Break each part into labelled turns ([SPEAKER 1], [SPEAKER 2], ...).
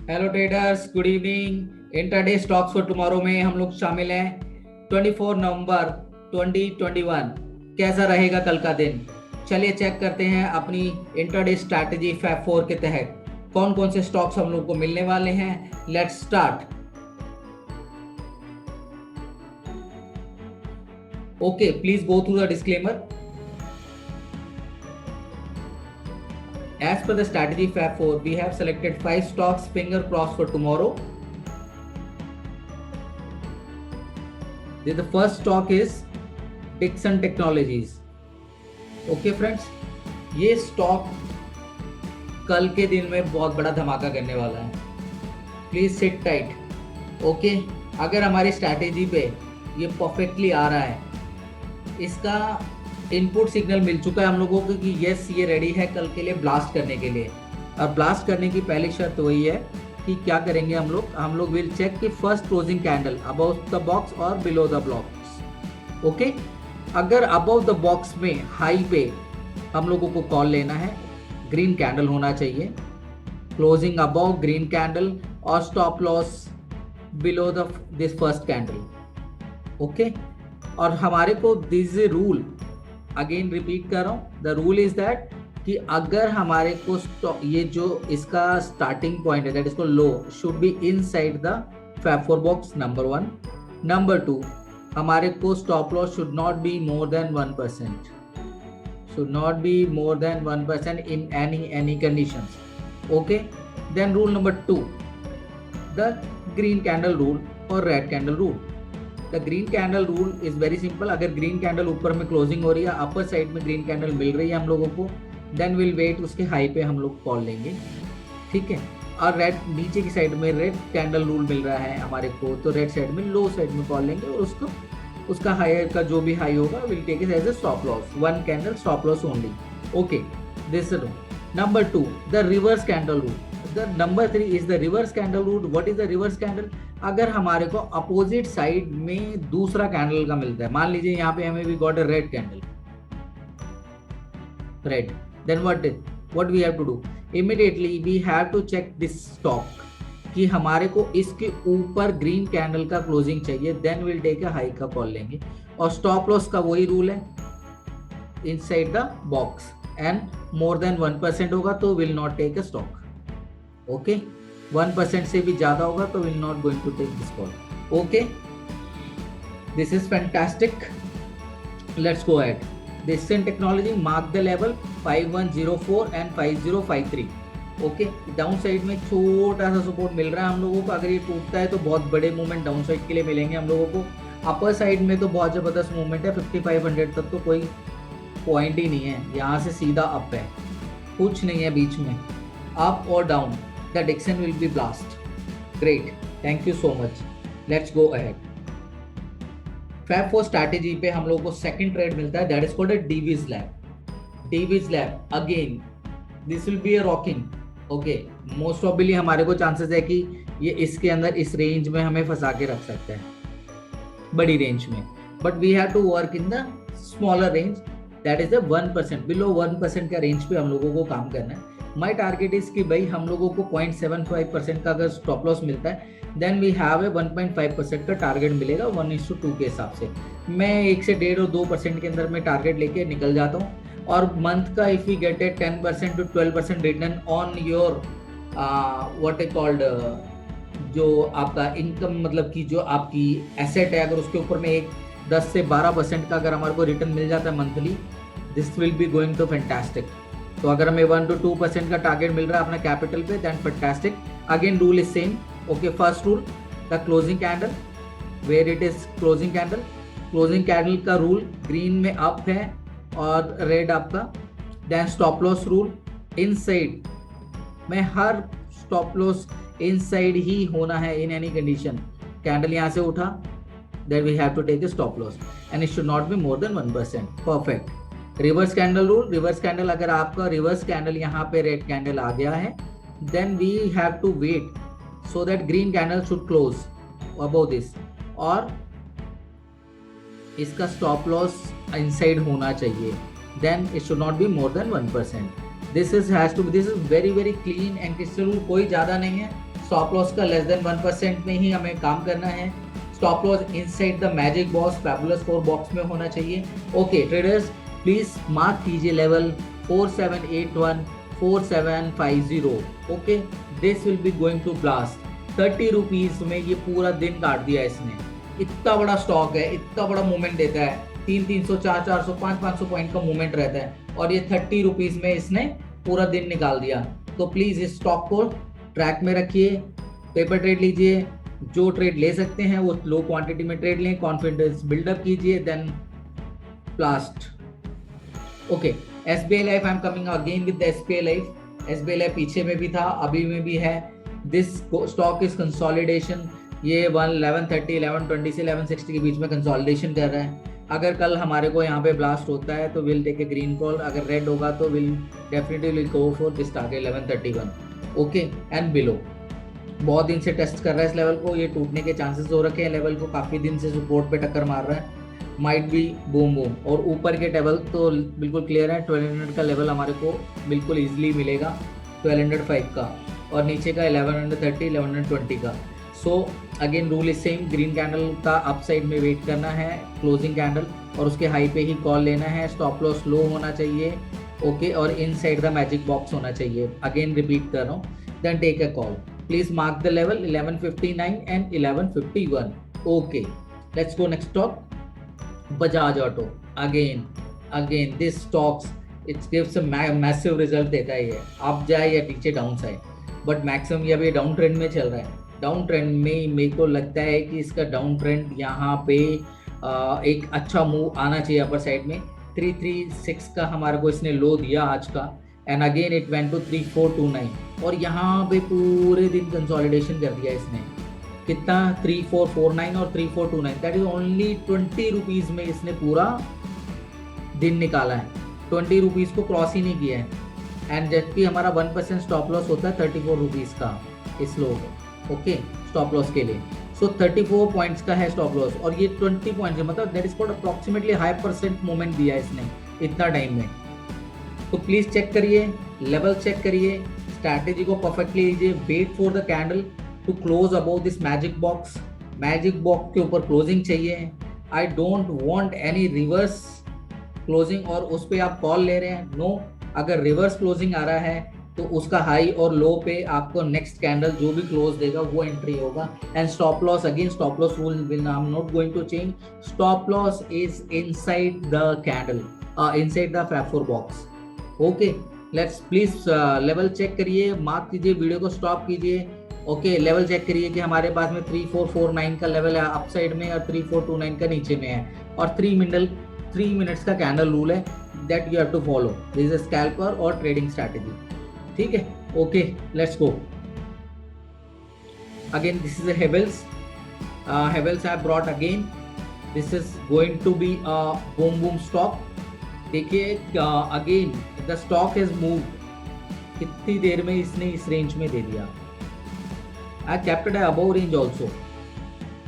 [SPEAKER 1] Hello traders, good evening. Intraday stocks for tomorrow में हम लोग शामिल हैं। 24 नवंबर 2021 कैसा रहेगा कल का दिन? चलिए चेक करते हैं अपनी इंट्राडे स्ट्रैटेजी फैब 4 के तहत कौन कौन से स्टॉक्स हम लोग को मिलने वाले हैं। Let's start. Okay, please go through the disclaimer. As per the strategy Fab 4, we have selected 5 stocks finger crossed for tomorrow. The first stock is Dixon Technologies. Okay friends, ये स्टॉक कल के दिन में बहुत बड़ा धमाका करने वाला है। Please sit tight. ओके, अगर हमारी स्ट्रैटेजी पे ये परफेक्टली आ रहा है, इसका इनपुट सिग्नल मिल चुका है हम लोगों को कि यस ये रेडी है कल के लिए ब्लास्ट करने के लिए। और ब्लास्ट करने की पहली शर्त वही है कि क्या करेंगे हम लोग विल चेक कि first closing candle above the box और बिलो द बॉक्स। ओके, अगर अबव द बॉक्स में हाई पे हम लोगों को कॉल लेना है, ग्रीन कैंडल होना चाहिए, क्लोजिंग अबव ग्रीन कैंडल और stop loss below the this first candle. Okay, और हमारे को दिस रूल अगेन रिपीट कर रहा हूँ, द रूल इज दैट कि अगर हमारे को ये जो इसका स्टार्टिंग पॉइंट है दैट इसको low should be inside the fab 4 box, number 1। Number 2, हमारे को stop loss should not be more than 1%, should not be more than 1% in any conditions. Okay, then rule number 2, the green candle rule or red candle rule. The green candle rule is very simple. अगर green candle ऊपर में closing हो रही है, upper side में green candle मिल रही है हम लोगों को, then we'll wait, उसके हाई पे हम लोग कॉल लेंगे, ठीक है। और रेड नीचे की साइड में रेड कैंडल रूल मिल रहा है हमारे को, तो रेड साइड में लो साइड में कॉल लेंगे और उसको उसका हायर का जो भी हाई होगा will take it as a stop loss, 1 candle stop loss only. Okay, this is number 2, the reverse candle rule. The number 3 is the reverse candle rule. What is the reverse candle? अगर हमारे को opposite side में दूसरा candle का मिलता है, मान लीजिए यहाँ पे हमें we got a red candle, red, then what we have to do, immediately we have to check this stock कि हमारे को इसके ऊपर ग्रीन कैंडल का क्लोजिंग चाहिए, then will take a high का कॉल लेंगे। और स्टॉप लॉस का वही रूल है, inside the box and more than 1% होगा तो will not take a stock. Okay, 1% से भी ज्यादा होगा तो will not going to take this call. Okay, this is fantastic. Let's go ahead. Dixon technology mark the level 5104 and 5053। Okay, down side में छोटा सा सपोर्ट मिल रहा है हम लोगों को। अगर ये टूटता है तो बहुत बड़े मूवमेंट डाउन साइड के लिए मिलेंगे हम लोगों को। अपर साइड में तो बहुत ज़बरदस्त मूवमेंट है, 5500 तक तो कोई पॉइंट ही नहीं है, यहाँ से सीधा अप है, कुछ नहीं है बीच में, अप और down. The Dixon will be blast. Great, thank you so much. Let's go ahead. Fab 4 strategy पे हम लोगों को सेकंड ट्रेड मिलता है, that is called a Divi's lab. Divi's lab again this will be a rocking. Okay, most probably हमारे को chances है कि ये इसके अंदर इस रेंज में हमें फंसा के रख सकता है, बड़ी रेंज में, but we have to work in the smaller range, that is the 1%, below 1% का रेंज पे हम लोगों को काम करना है। माई टारगेट इज कि भाई हम लोगों को 0.75% का अगर स्टॉप लॉस मिलता है देन वी हैव ए 1.5% का टारगेट मिलेगा 1:2 के हिसाब से। मैं 1 से 1.5 और 2% के अंदर में टारगेट लेके निकल जाता हूँ। और मंथ का if you get a 10% to 12% return on your what is called, जो आपका इनकम मतलब कि जो आपकी एसेट है, अगर उसके ऊपर में एक 10 से 12% का अगर हमारे को रिटर्न मिल जाता है monthly, this will be going to fantastic. तो अगर हमें 1 to 2% का टारगेट मिल रहा है अपना कैपिटल पे, then fantastic. Again rule is same. Okay, first rule, the closing candle, where it is closing candle, closing candle का रूल ग्रीन में अप है और रेड आपका। Then stop loss rule, inside में हर स्टॉप लॉस इनसाइड ही होना है इन एनी कंडीशन। कैंडल यहाँ से उठा, then we have to take a stop loss and it should not be more than 1%। Perfect. Reverse candle rule, reverse candle, अगर आपका रिवर्स कैंडल यहाँ पे रेड कैंडल आ गया है then we have to wait so that green candle should close above this, और इसका stop loss inside होना चाहिए, then it should not be more than 1%। This is has to, this is very very clean and crystal rule, कोई ज़्यादा नहीं है, stop loss का less than 1% में ही हमें काम करना है। Stop loss inside the magic box fabulous 4 box में होना चाहिए। ओके ट्रेडर्स, प्लीज मार्क कीजिए level 4781 4750। Okay, this will be going to blast. 30 rupees में ये पूरा दिन काट दिया इसने। इतना बड़ा स्टॉक है, इतना बड़ा मूवमेंट देता है, 300 400 500 पॉइंट का मूवमेंट रहता है, और ये 30 रुपीज में इसने पूरा दिन निकाल दिया। तो प्लीज इस स्टॉक को ट्रैक में रखिए, पेपर ट्रेड लीजिए, जो ट्रेड ले सकते हैं वो लो क्वांटिटी में ट्रेड लें, कॉन्फिडेंस बिल्डअप कीजिए, then blast. Okay, SBI life, I am coming again with SBI life. SBI life पीछे में भी था, अभी में भी है। This stock is consolidation. ये 1130 1120 से 1160 के बीच में कंसोलिडेशन कर रहा है। अगर कल हमारे को यहाँ पे ब्लास्ट होता है तो will take a green call, अगर रेड होगा तो will definitely go for this target 1131। Okay and below. बहुत दिन से टेस्ट कर रहा है इस लेवल को, ये टूटने के चांसेस हो रखे हैं। लेवल को काफ़ी दिन से सपोर्ट पे टक्कर मार रहा है, माइट बी बूम बूम। और ऊपर के टेबल तो बिल्कुल क्लियर है, 1200 का लेवल हमारे को बिल्कुल ईजिली मिलेगा, 1205 का, और नीचे का 1130 1120 का। So again rule is same, green candle का अपसाइड में वेट करना है, क्लोजिंग कैंडल, और उसके हाई पे ही कॉल लेना है। स्टॉप लॉस लो होना चाहिए, ओके, और इनसाइड द मैजिक बॉक्स होना चाहिए। अगेन रिपीट कर रहा हूँ, then take a call. Please mark the level 1159 and 1151। Okay, let's go next stock, Bajaj auto. Again this stocks it gives a massive result देता है ये, अप जाए या नीचे डाउन साइड, बट मैक्सिमम ये अभी डाउन ट्रेंड में चल रहा है। डाउन ट्रेंड में मेरे को लगता है कि इसका डाउन ट्रेंड यहाँ पे एक अच्छा मूव आना चाहिए अपर साइड में। 336 का हमारे को इसने लो दिया आज का, and again it went to 3429, और यहाँ पे पूरे दिन कंसोलिडेशन कर दिया इसने। कितना, 3449 और 3429, दैट इज ओनली 20 रुपीज में इसने पूरा दिन निकाला है। 20 रुपीज को क्रॉस ही नहीं किया है, एंड जबकि हमारा 1% स्टॉप लॉस होता है 34 रुपीज का इस लो को। ओके, स्टॉप लॉस के लिए। सो 34 पॉइंट्स का है स्टॉप लॉस, और ये 20 पॉइंट्स है, मतलब that is called approximately high percent movement दिया इसने इतना टाइम में। तो प्लीज चेक करिए, लेवल चेक करिए, स्ट्रैटेजी को परफेक्टली लीजिए, wait for the candle to close about this magic box. Magic box के ऊपर क्लोजिंग चाहिए। I don't want any reverse closing, और उस पर आप कॉल ले रहे हैं, नो। अगर रिवर्स क्लोजिंग आ रहा है तो उसका हाई और लो पे आपको नेक्स्ट कैंडल जो भी क्लोज देगा वो एंट्री होगा। And stop loss, again stop loss rule will I am not going to change. Stop loss is inside the candle, inside the fab 4 box. Okay, let's please level check करिए, mark कीजिए, video को stop कीजिए। Okay, level check करिए कि हमारे पास में 3449 का level है अप साइड में, और 3429 का नीचे में है, और 3 मिनट्स का कैंडल रूल है, that you have to follow. This is scalper और ट्रेडिंग स्ट्रैटेजी, ठीक है। Okay, let's go again. This is Havells, Havells I brought again. This is going to be a boom boom stock. देखिए again the stock has moved, कितनी देर में इसने इस range में दे दिया। I captured above range also,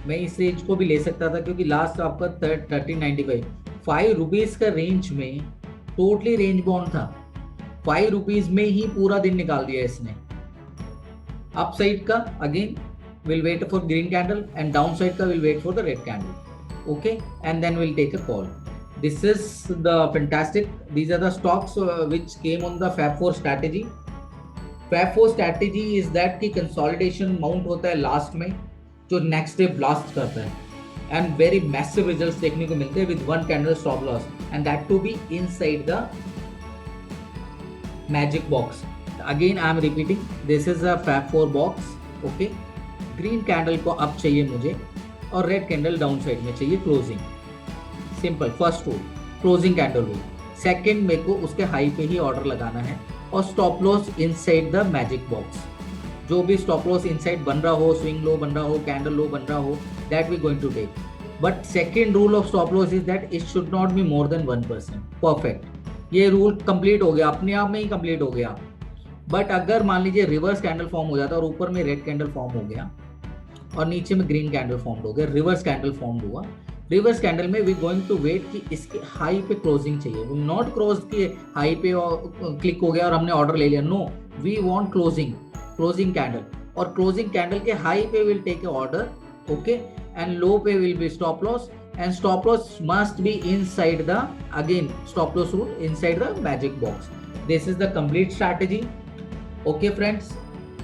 [SPEAKER 1] मैं इस रेंज को भी ले सकता था क्योंकि लास्ट आपका 1395 5 रुपीज का रेंज में टोटली रेंज बाउंड था। 5 रुपीज में ही पूरा दिन निकाल दिया इसने। अप साइड का again will wait for green candle, and downside का will wait for the red candle. Okay, and then will take a call. This is the fantastic. These are the stocks which came on the Fab 4 strategy. Fab 4 strategy is that कि consolidation mount होता है last में, जो next day blast करता है, and very massive results देखने को मिलते हैं with 1 candle stop loss, and that to be inside the magic box. Again I am repeating, this is a Fab 4 box. Okay, green candle को up चाहिए मुझे, और रेड कैंडल डाउन साइड में चाहिए closing. Simple, first rule closing candle rule. Second मेरे को उसके high पे ही ऑर्डर लगाना है, और stop loss inside the magic box. जो भी स्टॉप लॉस इनसाइड बन रहा हो, स्विंग लो बन रहा हो, कैंडल लो बन रहा हो, that we going to take. But second rule of stop loss is that it should not be more than 1%। Perfect, ये रूल कंप्लीट हो गया, अपने आप में ही कंप्लीट हो गया। बट अगर मान लीजिए रिवर्स कैंडल फॉर्म हो जाता और ऊपर में रेड कैंडल फॉर्म हो गया और नीचे में ग्रीन कैंडल फॉर्म हो गया, रिवर्स कैंडल फॉर्म हुआ, रिवर्स कैंडल में वी गोइंग टू वेट कि इसके हाई पे क्लोजिंग चाहिए। वी नॉट क्रॉस कि हाई पे क्लिक हो गया और हमने ऑर्डर ले लिया, no, we want closing candle. और क्लोजिंग कैंडल के हाई पे will take a order, okay, and low पे will be stop loss, and stop loss must be inside the, again stop loss rule, inside the magic box. This is the complete strategy. Okay friends,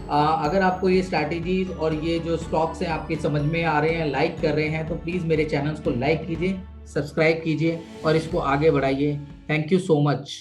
[SPEAKER 1] अगर आपको ये strategies और ये जो stocks हैं आपके समझ में आ रहे हैं, लाइक कर रहे हैं, तो प्लीज मेरे चैनल्स को लाइक कीजिए, सब्सक्राइब कीजिए और इसको आगे बढ़ाइए. Thank you so much.